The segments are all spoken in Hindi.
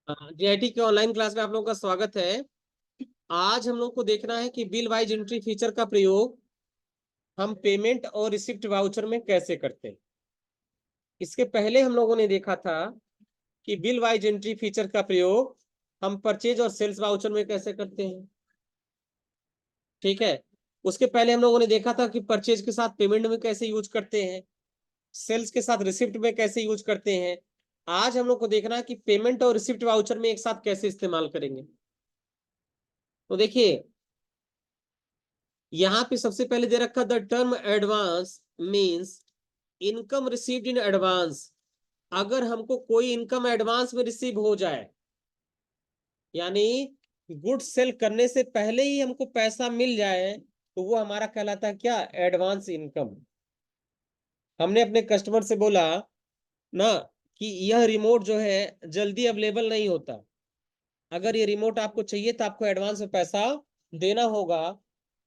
जीआईटी के ऑनलाइन क्लास में आप लोगों का स्वागत है। आज हम लोग को देखना है कि बिल वाइज एंट्री फीचर का प्रयोग हम पेमेंट और रिसिप्ट वाउचर में कैसे करते हैं। इसके पहले हम लोगों ने देखा था कि बिल वाइज एंट्री फीचर का प्रयोग हम परचेज और सेल्स वाउचर में कैसे करते हैं। ठीक है। उसके पहले हम लोगों ने देखा था कि परचेज के साथ पेमेंट में कैसे यूज करते हैं, सेल्स के साथ रिसिप्ट में कैसे यूज करते हैं। आज हम लोग को देखना है कि पेमेंट और रिसिप्ट वाउचर में एक साथ कैसे इस्तेमाल करेंगे। तो देखिए, यहां पे सबसे पहले दे रखा the term advance means income received in advance. अगर हमको कोई इनकम एडवांस में रिसीव हो जाए, यानी गुड सेल करने से पहले ही हमको पैसा मिल जाए, तो वो हमारा कहलाता है क्या, एडवांस इनकम। हमने अपने कस्टमर से बोला ना कि यह रिमोट जो है जल्दी अवेलेबल नहीं होता, अगर ये रिमोट आपको चाहिए तो आपको एडवांस में पैसा देना होगा।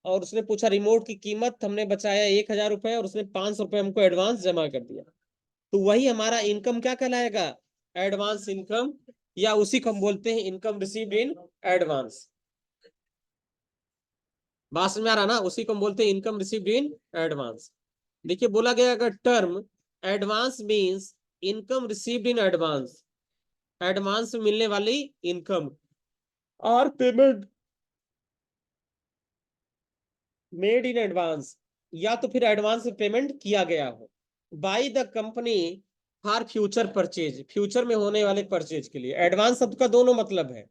और उसने पूछा रिमोट की कीमत, हमने बचाया 1,000 रुपए और उसने 500 रुपए हमको एडवांस जमा कर दिया। तो वही हमारा इनकम क्या कहलाएगा, एडवांस इनकम, या उसी को हम बोलते हैं इनकम रिसीव्ड इन एडवांस। बात समझ में आ रहा ना, उसी को हम बोलते हैं इनकम रिसीव्ड इन एडवांस। देखिए बोला गया अगर term advance means income received in advance, advance में मिलने वाली इनकम, और पेमेंट मेड इन एडवांस, या तो फिर एडवांस में पेमेंट किया गया हो by the company for future purchase, future में होने वाले परचेज के लिए। एडवांस शब्द का दोनों मतलब है,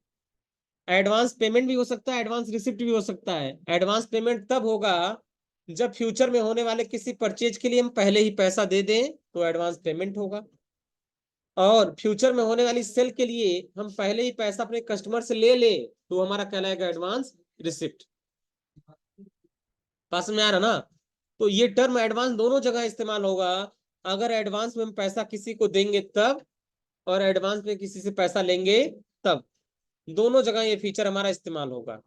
एडवांस पेमेंट भी हो सकता है, एडवांस रिसिप्ट भी हो सकता है। एडवांस पेमेंट तब होगा जब फ्यूचर में होने वाले किसी परचेज के लिए हम पहले ही पैसा दे दें, तो एडवांस पेमेंट होगा। और फ्यूचर में होने वाली सेल के लिए हम पहले ही पैसा अपने कस्टमर से ले लें, तो हमारा कहलाएगा एडवांस रिसिप्ट। पास में आ रहा ना। तो ये टर्म एडवांस दोनों जगह इस्तेमाल होगा, अगर एडवांस में हम पैसा किसी को देंगे तब, और एडवांस में किसी से पैसा लेंगे तब, दोनों जगह ये फीचर हमारा इस्तेमाल होगा।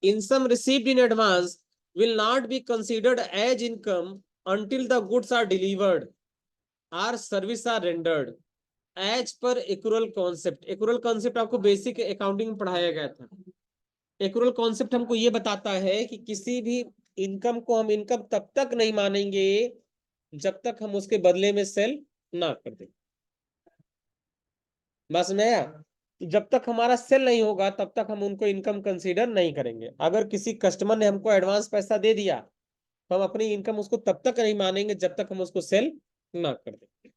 Income received in advance will not be considered as income until the goods are delivered or service are rendered as per accrual concept। accrual concept आपको बेसिक अकाउंटिंग में पढ़ाया गया था। एक्रूअल कॉन्सेप्ट हमको ये बताता है कि किसी भी इनकम को हम इनकम तब तक नहीं मानेंगे जब तक हम उसके बदले में सेल ना कर दें। बस नया, जब तक हमारा सेल नहीं होगा तब तक हम उनको इनकम कंसीडर नहीं करेंगे। अगर किसी कस्टमर ने हमको एडवांस पैसा दे दिया, तो हम अपनी इनकम उसको तब तक नहीं मानेंगे जब तक हम उसको सेल ना कर दें।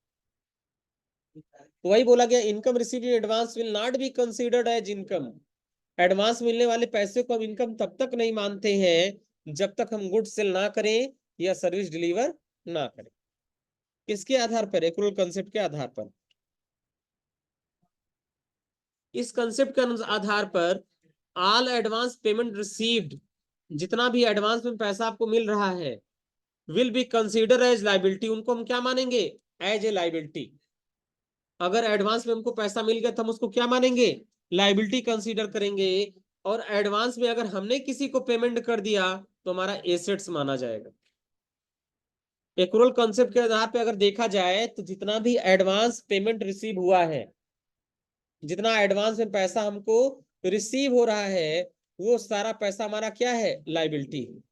तो वही बोला गया, income received in advance will not be considered as income. Advance मिलने वाले पैसे को हम इनकम तब तक नहीं मानते हैं जब तक हम गुड्स सेल ना करें या सर्विस डिलीवर ना करें। किसके आधार पर, एक्रूअल कंसेप्ट के आधार पर। इस कंसेप्ट के आधार पर ऑल एडवांस पेमेंट रिसीव्ड, जितना भी एडवांस में पैसा आपको मिल रहा है, will be consider as liability, उनको हम क्या मानेंगे, एज ए लाइबिलिटी। अगर एडवांस में हमको पैसा मिल गया तो हम उसको क्या मानेंगे, लाइबिलिटी कंसीडर करेंगे। और एडवांस में अगर हमने किसी को पेमेंट कर दिया तो हमारा एसेट्स माना जाएगा। एक्रूअल कॉन्सेप्ट के आधार पे अगर देखा जाए तो जितना भी एडवांस पेमेंट रिसीव हुआ है, जितना एडवांस में पैसा हमको रिसीव हो रहा है, वो सारा पैसा हमारा क्या है, लाइबिलिटी।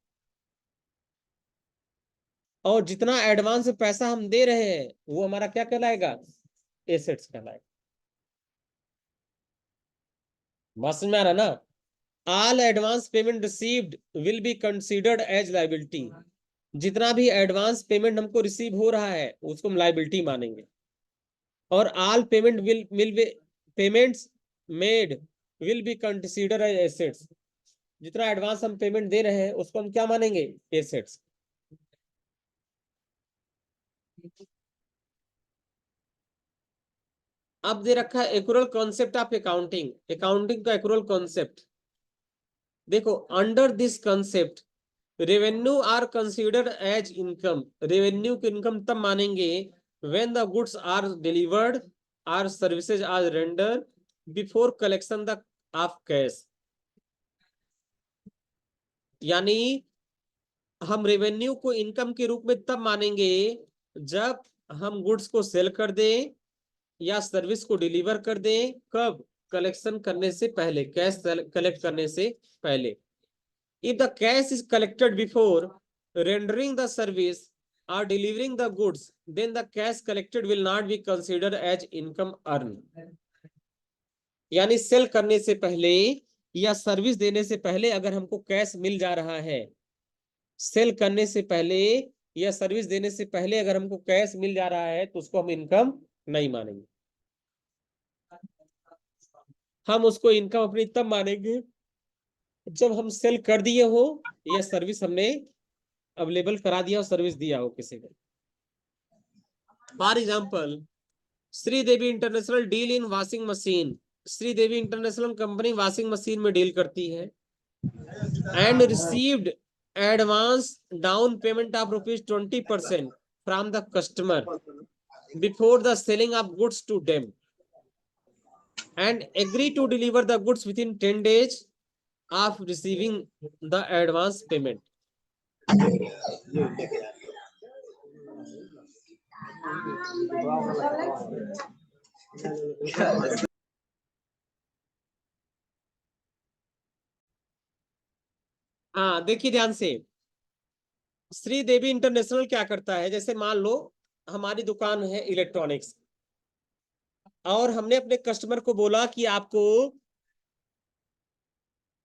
और जितना एडवांस में पैसा हम दे रहे हैं वो हमारा क्या कहलाएगा, एसेट्स कहलाएगा। बात समझ में आ रहा ना। All advance payment received will be considered as liability, जितना भी एडवांस पेमेंट हमको रिसीव हो रहा है उसको हम लाइबिलिटी मानेंगे। और all payments made will be considered as assets, जितना एडवांस हम पेमेंट दे रहे हैं उसको हम क्या मानेंगे, एसेट्स। अब दे रखा है accrual concept of accounting, accounting का एक्रूअल कॉन्सेप्ट। देखो, under this concept revenue are considered as income, revenue की इनकम तब मानेंगे when the goods are delivered or services are render before collection the of cash. यानी हम रेवेन्यू को इनकम के रूप में तब मानेंगे जब हम गुड्स को सेल कर दें या सर्विस को डिलीवर कर दें, कब? कलेक्शन करने से पहले, कैश कलेक्ट करने से पहले। If the cash is collected before rendering the service or delivering the goods, then the cash collected will not be considered as income earned। यानी सेल करने से पहले या सर्विस देने से पहले अगर हमको कैश मिल जा रहा है, सेल करने से पहले या सर्विस देने से पहले अगर हमको कैश मिल जा रहा है तो उसको हम इनकम नहीं मानेंगे। हम उसको इनकम अपनी तब मानेंगे जब हम सेल कर दिए हो या सर्विस हमने अवेलेबल करा दिया हो, सर्विस दिया हो किसी को। For example, Sridevi international deal in washing machine. Sridevi international company washing machine में डील करती है। And received advance down payment of ₹20% from the customer before the selling of goods to them and agree to deliver the goods within 10 days of receiving the advance payment। हाँ, देखिए ध्यान से। श्रीदेवी इंटरनेशनल क्या करता है, जैसे मान लो हमारी दुकान है इलेक्ट्रॉनिक्स और हमने अपने कस्टमर को बोला कि आपको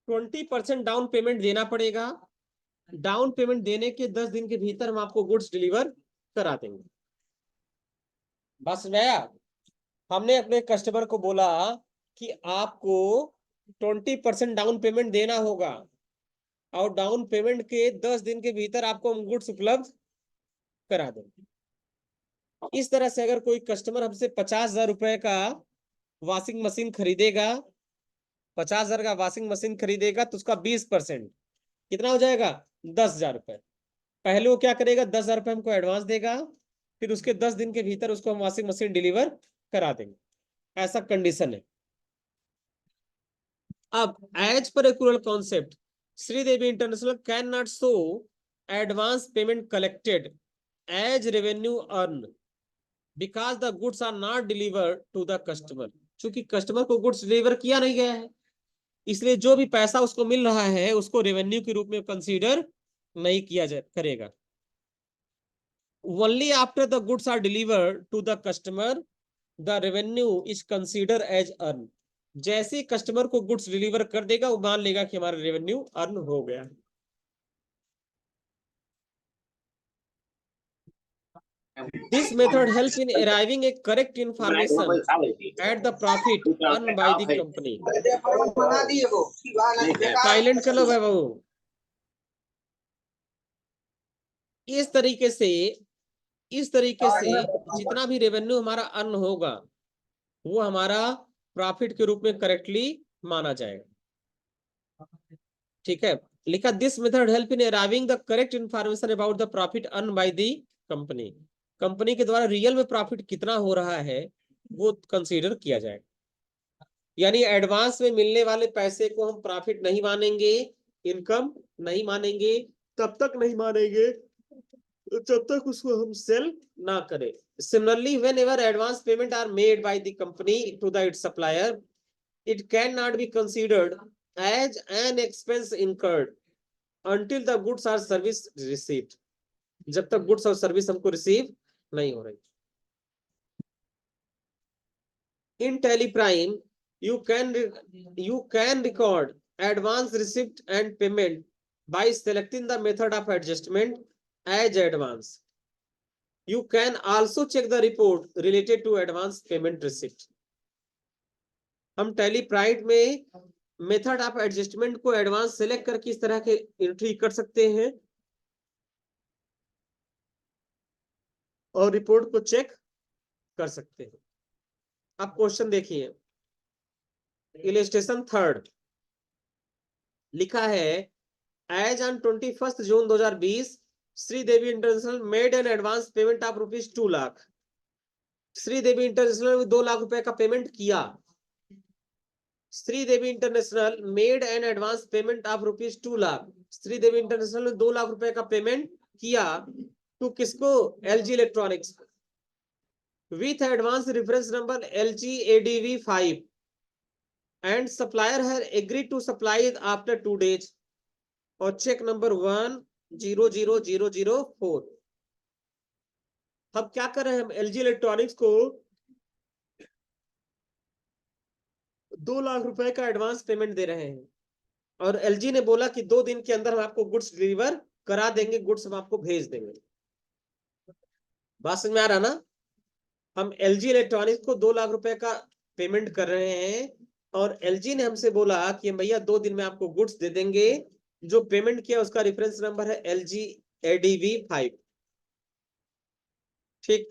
20% डाउन पेमेंट देना पड़ेगा। डाउन पेमेंट देने के 10 दिन के भीतर हम आपको गुड्स डिलीवर करा देंगे। बस नया हमने अपने कस्टमर को बोला कि आपको 20% डाउन पेमेंट देना होगा और डाउन पेमेंट के 10 दिन के भीतर आपको हम गुड्स उपलब्ध करा देंगे। इस तरह से अगर कोई कस्टमर हमसे 50,000 रुपए का वॉशिंग मशीन खरीदेगा, 50,000 का वॉशिंग मशीन खरीदेगा तो उसका 20% कितना हो जाएगा? 10,000 रुपए। पहले वो क्या करेगा, 10,000 रुपए हमको एडवांस देगा, फिर उसके 10 दिन के भीतर उसको हम वॉशिंग मशीन डिलीवर करा देंगे। ऐसा कंडीशन है। अब as per accrual concept, Sridevi international can not show advance payment collected as revenue earn because the goods are not delivered to the customer. चूंकि कस्टमर को गुड्स डिलीवर किया नहीं गया है, इसलिए जो भी पैसा उसको मिल रहा है उसको रेवेन्यू के रूप में कंसीडर नहीं किया करेगा। Only after the goods are delivered to the customer, the revenue is considered as earn। जैसे कस्टमर को गुड्स डिलीवर कर देगा वो मान लेगा कि हमारा रेवेन्यू अर्न हो गया। This method help in arriving a correct information at the profit earned by the company। Silent कर लो भाई बाबू। इस तरीके से जितना भी रेवेन्यू हमारा अर्न होगा वो हमारा प्रॉफिट के रूप में करेक्टली माना जाएगा। ठीक है, लिखा this method help in arriving the correct information about the profit earn by the company. Company के द्वारा रियल में प्रॉफिट कितना हो रहा है वो कंसीडर किया जाएगा। यानी एडवांस में मिलने वाले पैसे को हम प्रॉफिट नहीं मानेंगे, इनकम नहीं मानेंगे, तब तक नहीं मानेंगे जब तक उसको हम सेल ना करें। Similarly, whenever advance payment are made by the company to its supplier, it cannot be considered as an expense incurred until the goods or service received। जब तक गुड्स और सर्विस हमको रिसीव नहीं हो रही। In Teleprime, you can record advance receipt and payment by selecting the method of adjustment as advance। You can also check the report related to advance payment receipt। हम टेलीप्राइड में मेथड ऑफ एडजस्टमेंट को एडवांस सेलेक्ट करके इस तरह के एंट्री कर सकते हैं और रिपोर्ट को चेक कर सकते हैं। अब क्वेश्चन देखिए, इलस्ट्रेशन 3 लिखा है as on 21 June 2020 Sridevi international made an advance payment of ₹2 lakh. Sridevi international ने 2 लाख रुपए का पेमेंट किया। Sridevi international made an advance payment of ₹2 lakh. Sridevi international ने 2 लाख रुपए का पेमेंट किया तो किसको? LG electronics. with advance reference number LGADV5 and supplier has agreed to supply it after 2 days, और चेक नंबर 100004। हम क्या कर रहे हैं, हम एलजी इलेक्ट्रॉनिक्स को 2 लाख रुपए का एडवांस पेमेंट दे रहे हैं, और एलजी ने बोला कि 2 दिन के अंदर हम आपको गुड्स डिलीवर करा देंगे, गुड्स हम आपको भेज देंगे। बात समझ में आ रहा ना? हम एलजी इलेक्ट्रॉनिक्स को 2 लाख रुपए का पेमेंट कर रहे हैं, और एलजी ने हमसे बोला कि भैया 2 दिन में आपको गुड्स दे देंगे। जो पेमेंट किया उसका रेफरेंस नंबर है LGADV5। ठीक,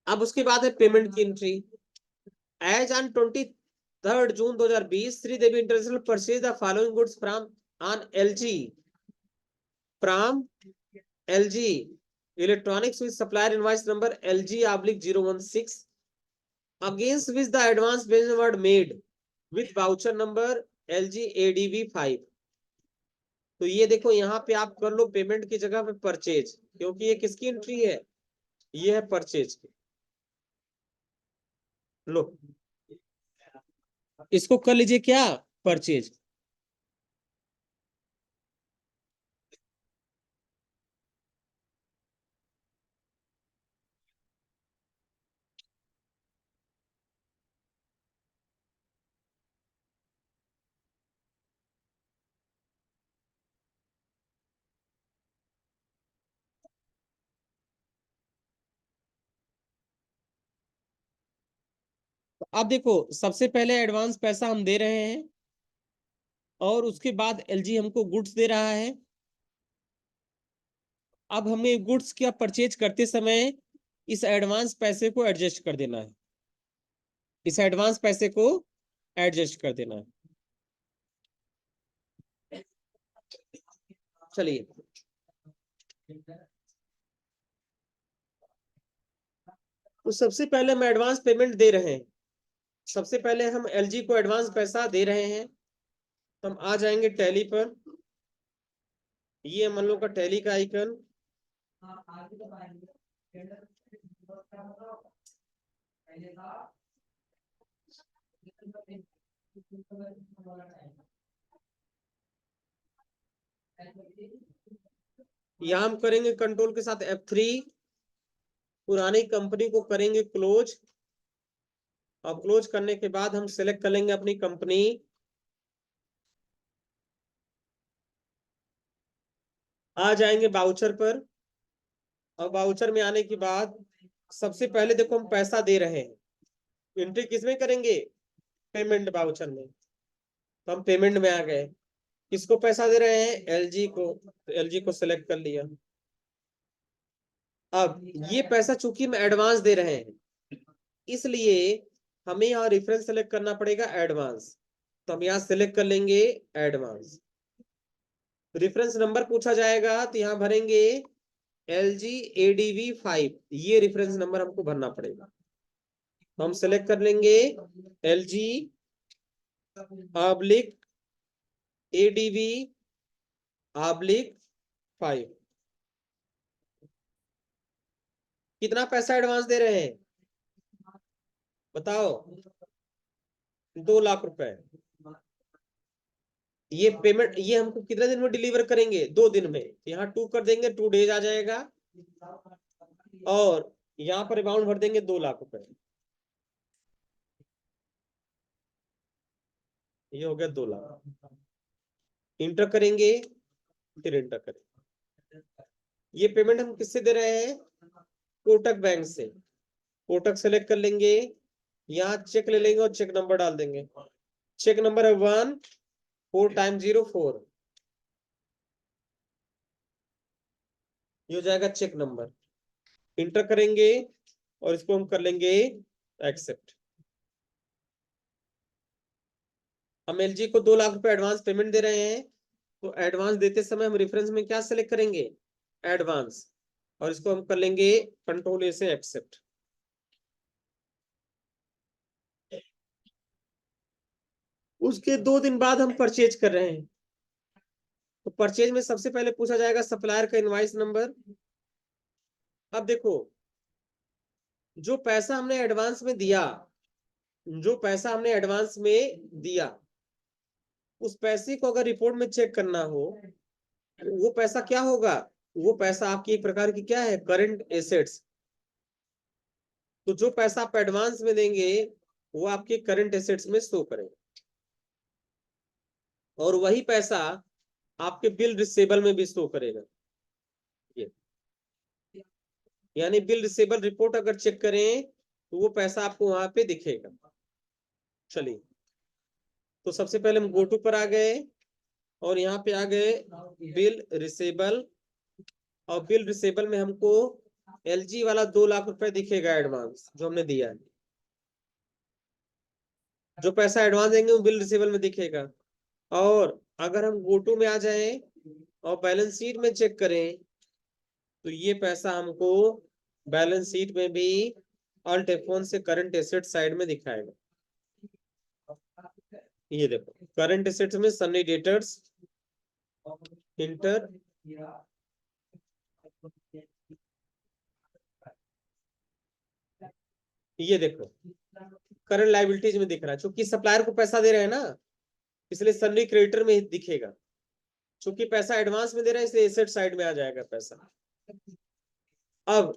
अब उसके बाद है पेमेंट की entry. As on 23 June 2020 Sridevi international purchase the following goods from on LG electronics with supplier invoice number LG/016 against which the advance payment were made with voucher number LGADV5। तो ये देखो यहाँ पे आप कर लो पेमेंट की जगह पे परचेज, क्योंकि ये किसकी एंट्री है, ये है परचेज की। लो इसको कर लीजिए क्या, परचेज। तो अब देखो सबसे पहले एडवांस पैसा हम दे रहे हैं, और उसके बाद एलजी हमको गुड्स दे रहा है। अब हमें गुड्स क्या परचेज करते समय इस एडवांस पैसे को एडजस्ट कर देना है, इस एडवांस पैसे को एडजस्ट कर देना है। चलिए तो सबसे पहले हम एडवांस पेमेंट दे रहे हैं, सबसे पहले हम एलजी को एडवांस पैसा दे रहे हैं। तो हम आ जाएंगे टैली पर, ये हम लोग का टैली का आइकन, यहां हम करेंगे कंट्रोल के साथ F3, पुरानी कंपनी को करेंगे क्लोज, और क्लोज करने के बाद हम सिलेक्ट कर लेंगे अपनी कंपनी। आ जाएंगे बाउचर पर, और बाउचर में आने के बाद सबसे पहले देखो हम पैसा दे रहे हैं, एंट्री किसमें करेंगे, पेमेंट बाउचर में। तो हम पेमेंट में आ गए, किसको पैसा दे रहे हैं, एलजी को, तो एलजी को सिलेक्ट कर लिया। अब ये पैसा चूंकि हम एडवांस दे रहे हैं, इसलिए हमें यहाँ रेफरेंस सेलेक्ट करना पड़ेगा एडवांस। तो हम यहाँ सेलेक्ट कर लेंगे एडवांस। रेफरेंस नंबर पूछा जाएगा तो यहाँ भरेंगे LGADV5, ये रेफरेंस नंबर हमको भरना पड़ेगा। तो हम सेलेक्ट कर लेंगे LG/ADV/5। कितना पैसा एडवांस दे रहे हैं बताओ, 2 लाख रुपए। ये पेमेंट ये हमको कितने दिन में डिलीवर करेंगे, 2 दिन में। यहाँ 2 कर देंगे, 2 डेज आ जाएगा, और यहाँ पर अमाउंट भर देंगे 2 लाख रुपए। ये हो गया 2 लाख। इंटर करेंगे, फिर इंटर करेंगे। ये पेमेंट हम किससे दे रहे हैं, कोटक बैंक से। कोटक सेलेक्ट कर लेंगे, यहाँ चेक ले लेंगे और चेक नंबर डाल देंगे। चेक नंबर है 14x04, ये हो जाएगा चेक नंबर। इंटर करेंगे और इसको हम कर लेंगे एक्सेप्ट। हम एलजी को 2 लाख रुपए एडवांस पेमेंट दे रहे हैं, तो एडवांस देते समय हम रेफरेंस में क्या सेलेक्ट करेंगे, एडवांस, और इसको हम कर लेंगे कंट्रोल ए से एक्सेप्ट। उसके 2 दिन बाद हम परचेज कर रहे हैं, तो परचेज में सबसे पहले पूछा जाएगा सप्लायर का इनवॉइस नंबर। अब देखो जो पैसा हमने एडवांस में दिया, जो पैसा हमने एडवांस में दिया, उस पैसे को अगर रिपोर्ट में चेक करना हो, वो पैसा क्या होगा? वो पैसा आपकी एक प्रकार की क्या है? Current assets. तो जो पैसा आप एडवांस में देंगे वो आपके करंट एसेट्स में शो करेगा, और वही पैसा आपके बिल रिसेबल में भी शो करेगा। ये यानी बिल रिसेबल रिपोर्ट अगर चेक करें तो वो पैसा आपको वहां पे दिखेगा। चलिए, तो सबसे पहले हम गोटू पर आ गए, और यहाँ पे आ गए बिल रिसेबल। और बिल रिसेबल में हमको एलजी वाला 2 लाख रुपए दिखेगा एडवांस जो हमने दिया है। जो पैसा एडवांस देंगे वो बिल रिसेबल में दिखेगा। और अगर हम गोटू में आ जाए और बैलेंस शीट में चेक करें तो ये पैसा हमको बैलेंस शीट में भी अल्ट F1 से करंट एसेट साइड में दिखाएगा। ये देखो, करंट एसेट्स में सन्नी डेटर्स, इंटर, ये देखो करंट लाइबिलिटीज में दिख रहा है, क्योंकि सप्लायर को पैसा दे रहे हैं ना, इसलिए सन्नी क्रेडिटर में ही दिखेगा। चूंकि पैसा एडवांस में दे रहे हैं इसलिए एसेट साइड में आ जाएगा पैसा। अब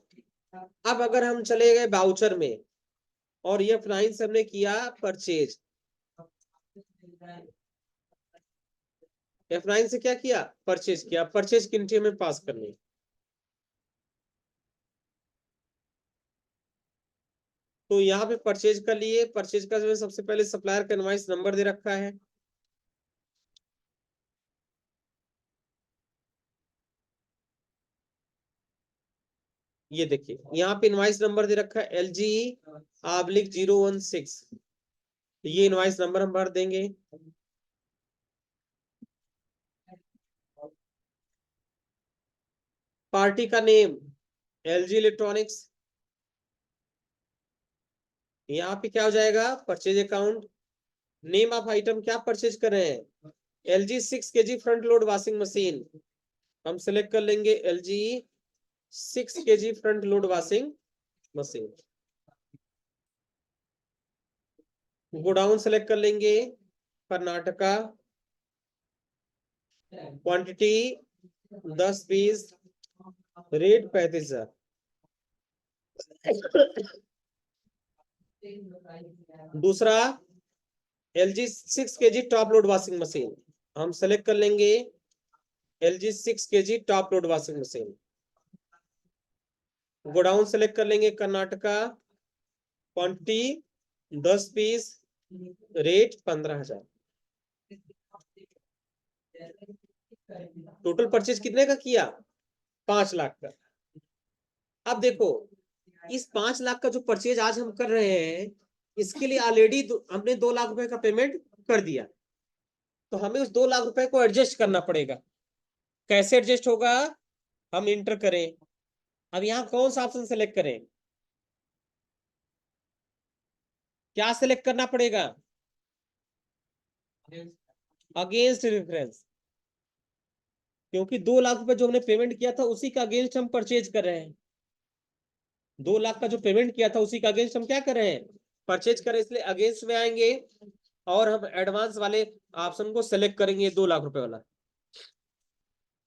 अब अगर हम चले गए बाउचर में, और ये फाइन से हमने किया परचेज, F9 से क्या किया? परचेज किया। परचेज की एंट्री में पास करनी। तो यहाँ पे परचेज का लिए, परचेज का जो है सबसे पहले सप्लायर का इनवॉइस नंबर दे रखा है। ये देखिए यहाँ पे इनवॉइस नंबर दे रखा है LG/016। ये इनवॉइस नंबर हम भर देंगे। पार्टी का नेम LG इलेक्ट्रॉनिक्स। यहाँ पे क्या हो जाएगा? Purchase account. Name of item क्या परचेज कर रहे हैं? LG 6 kg front load washing machine. हम सेलेक्ट कर लेंगे LG 6 kg front load washing machine. Godown select कर लेंगे कर्नाटका। Quantity 10 piece, rate 35,000। दूसरा LG 6 kg top load washing machine. हम सेलेक्ट कर लेंगे LG 6 kg top load washing machine. Godown select कर लेंगे Karnataka. Quantity 10 piece, rate 15,000। Total purchase कितने का किया? 5 लाख का। अब देखो, इस 5 लाख का जो परचेज आज हम कर रहे हैं, इसके लिए ऑलरेडी हमने 2 लाख रुपए का पेमेंट कर दिया। तो हमें उस 2 लाख रुपए को एडजस्ट करना पड़ेगा। कैसे एडजस्ट होगा? हम इंटर करें। अब यहाँ कौन सा ऑप्शन सेलेक्ट करें? क्या सेलेक्ट करना पड़ेगा? Against reference. क्योंकि 2 लाख रुपए जो हमने पेमेंट किया था उसी का अगेंस्ट हम परचेज कर रहे हैं। 2 लाख का जो पेमेंट किया था उसी का अगेंस्ट हम क्या कर रहे हैं? परचेज कर रहे हैं, इसलिए अगेंस्ट में आएंगे और हम एडवांस वाले ऑप्शन को सेलेक्ट करेंगे, 2 लाख रुपए वाला।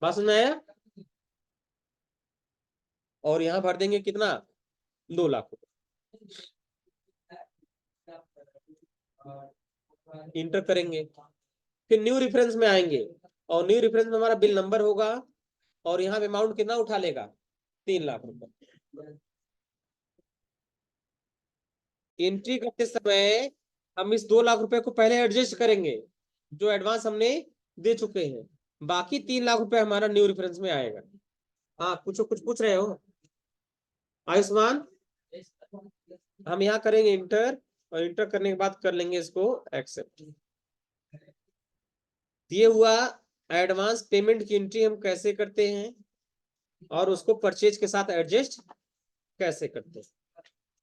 बात समझ में आया? और यहाँ भर देंगे कितना? 2 लाख रुपए। इंटर करेंगे, फिर न्यू रेफरेंस में आएंगे, और न्यू रेफरेंस में हमारा बिल नंबर होगा, और यहाँ पे अमाउंट कितना उठा लेगा? 3 लाख रुपए। एंट्री करते समय हम इस 2 लाख रुपए को पहले एडजस्ट करेंगे जो एडवांस हमने दे चुके हैं। बाकी 3 लाख रुपए हमारा न्यू रेफरेंस में आएगा। हाँ, कुछ पूछ रहे हो आयुष्मान? हम यहाँ करेंगे इंटर, और इंटर करने के बाद कर लेंगे इसको एक्सेप्ट। दिए हुआ एडवांस पेमेंट की एंट्री हम कैसे करते हैं, और उसको परचेज के साथ एडजस्ट कैसे करते हैं,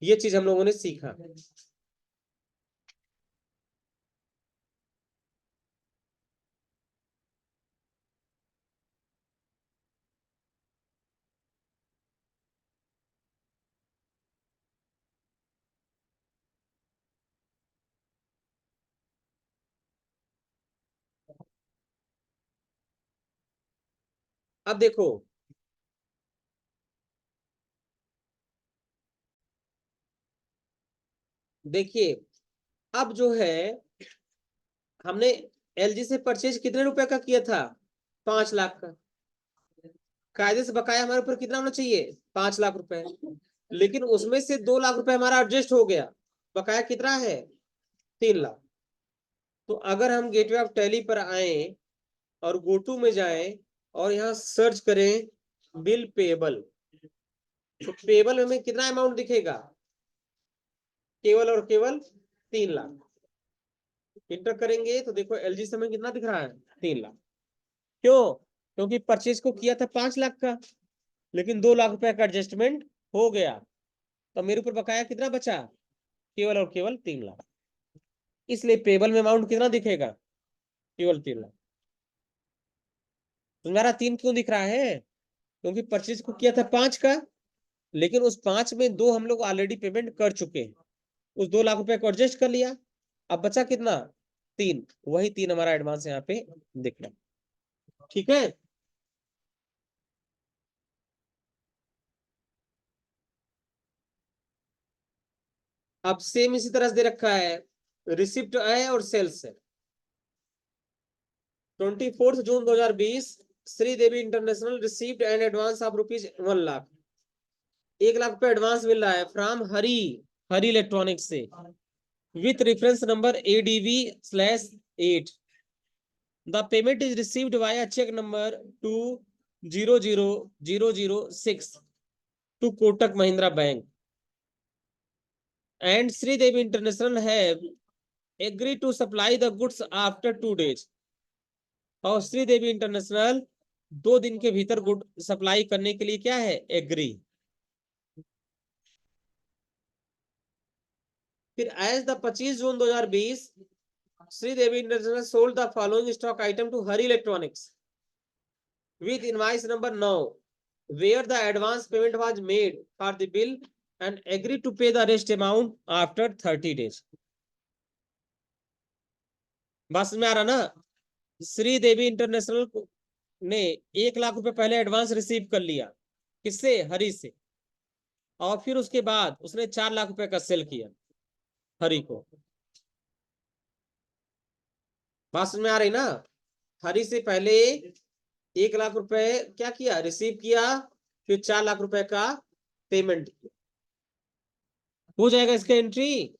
ये चीज हम लोगों ने सीखा। अब देखो, देखिए, अब जो है हमने एलजी से परचेज कितने रुपए का किया था? 5 लाख का। कायदे से बकाया हमारे ऊपर कितना होना चाहिए? 5 लाख रुपए। लेकिन उसमें से 2 लाख रुपए हमारा एडजस्ट हो गया, बकाया कितना है? 3 लाख। तो अगर हम गेटवे ऑफ टैली पर आए और गो टू में जाएं और यहाँ सर्च करें बिल पेबल, तो पेबल में हमें कितना अमाउंट दिखेगा? केवल और केवल 3 लाख। इंटर करेंगे तो देखो एलजी से हमें कितना दिख रहा है? 3 लाख। क्यों? क्योंकि परचेज को किया था 5 लाख का, लेकिन 2 लाख रुपए का एडजस्टमेंट हो गया, तो मेरे ऊपर बकाया कितना बचा? केवल और केवल 3 लाख। इसलिए पेबल में अमाउंट कितना दिखेगा? केवल 3 लाख। तुम्हारा 3 क्यों दिख रहा है? क्योंकि परचेज को किया था 5 का, लेकिन उस 5 में 2 हम लोग ऑलरेडी पेमेंट कर चुके हैं, उस 2 लाख रुपए को एडजस्ट कर लिया। अब बचा कितना? 3। वही 3 हमारा एडवांस यहाँ पे दिख रहा है। ठीक है। अब सेम इसी तरह से दे रखा है, रिसिप्ट है और सेल्स है। 24 जून 2020 Sridevi international received and advance of ₹1 lakh. 1 lakh रुपए एडवांस मिल रहा है फ्रॉम हरी, हरी इलेक्ट्रॉनिक्स से, with reference number ADV/8। The payment is received via cheque number 200006 to Kotak Mahindra bank, and Sridevi international have agree to supply the goods after 2 days। और श्रीदेवी इंटरनेशनल 2 दिन के भीतर गुड सप्लाई करने के लिए क्या है? एग्री। फिर as the 25 June 2020 Sridevi international sold the following stock item to Hari electronics with invoice number 9, where the advance payment was made for the bill and agreed to pay the rest amount after 30 days। बस में आ रहा ना? श्रीदेवी इंटरनेशनल ने 1 लाख रुपए पहले एडवांस रिसीव कर लिया, किससे? हरी से। और फिर उसके बाद उसने 4 लाख रुपए का सेल किया हरी को। बस में आ रही ना? हरी से पहले 1 लाख रुपए क्या किया? रिसीव किया, फिर 4 लाख रुपए का पेमेंट किया। हो जाएगा इसका एंट्री?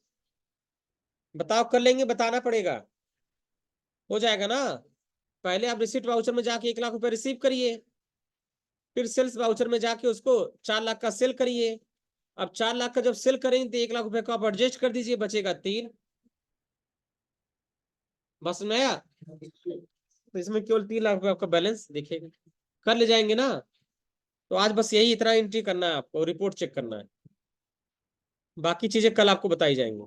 बताओ, कर लेंगे? बताना पड़ेगा। हो जाएगा ना? पहले आप रिसिप्ट वाउचर में जाके 1 लाख रुपए रिसीव करिए, फिर सेल्स वाउचर में जाके उसको 4 लाख का सेल करिए। अब 4 लाख का जब सेल करेंगे तो 1 लाख रुपए को आप एडजस्ट कर दीजिए, बचेगा 3। बस में आया? तो इसमें केवल 3 लाख रुपए आपका बैलेंस दिखेगा। कर ले जाएंगे ना? तो आज बस यही इतना एंट्री करना है आपको, रिपोर्ट चेक करना है, बाकी चीजें कल आपको बताई जाएंगी।